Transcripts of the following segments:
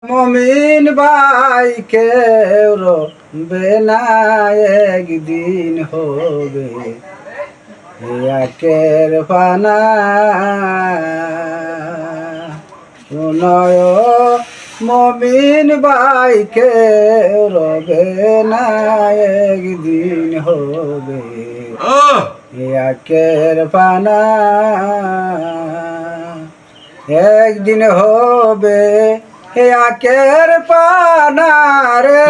মমিন ভাই কেউ রবে না, একদিন হবে একের পানা। শুনয় মমিন ভাই কেউ রবে না, একদিন হবে একের পানা। একদিন হবে হে আকের পানা রে,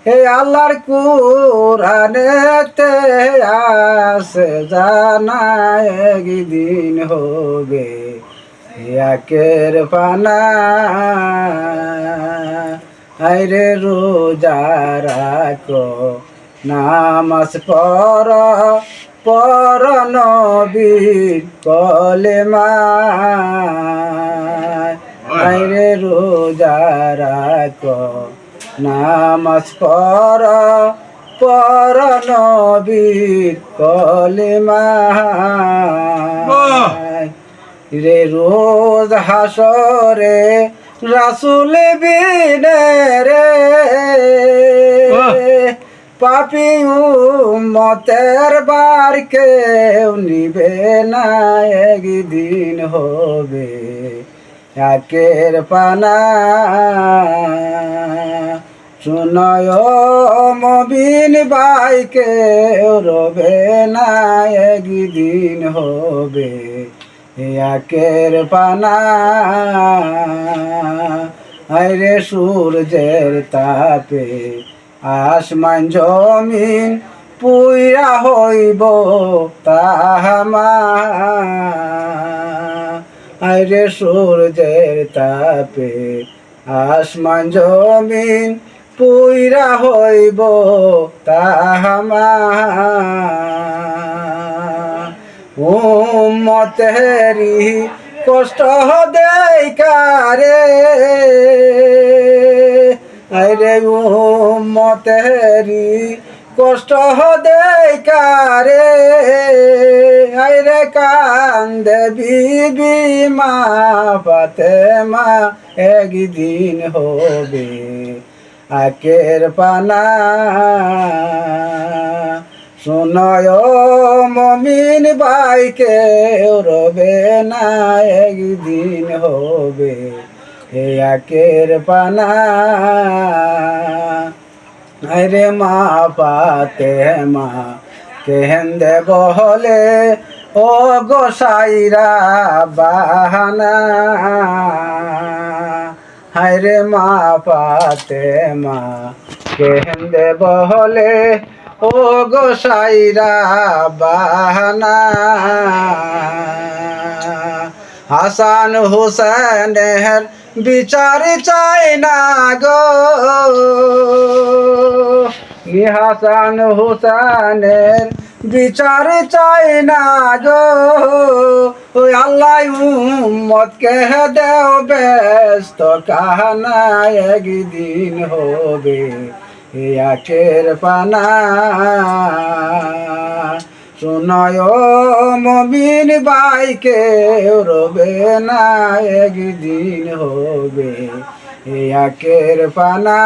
হে আল্লাহর কুরআনেতে আছে জানা, একদিন হবে হে আকের পানা। হায়রে রোজা রাখো, নামাজ পড়ো, পর নবীর কলেমা। হায়রে রোজা রাখো, নামাজ পড়ো, পর নবীর কলেমা। রে রোজ হাসরে রাসূল বিনে রে, পাপী উম্মতের বার কেউ নিবে না, একদিন হবে একের পানা। শুনয় মবিন ভাই কেউ রবে না, একদিন হবে একের পানা। হায়রে সূর্যের তাপে আসমান জমিন পুইরা হইব তাহামা। হায়রে সূর্যের তাপে আসমান জমিন পুইরা হইব তাহামা। উম্মতেরি কষ্ট দেয় কারে, আরে উম্মতেরি কষ্ট দেয় কারে। আরে কান্দে বিবি মা ফাতেমা, একদিন হবে একের পানা। শুনয় মমিন ভাই কেউ রবে না, একদিন হবে একের পানা। আরে মা ফাতেমা কেন্দে বহলে ও গোসাইরা বাহানা। হায়রে মা ফাতেমা কেন্দে বহলে ও গোসাইরা বাহানা। হাসান হুসেনের বিচার চাই না গো, হাসান হুসেনের বিচার চাই না গো। আল্লাহ উম্মত কে দেও ব্যস্ত কাহানা, একদিন হবে একের পানা। শুনয় মমিন ভাই কেউ রবে না, একদিন হবে একের পানা।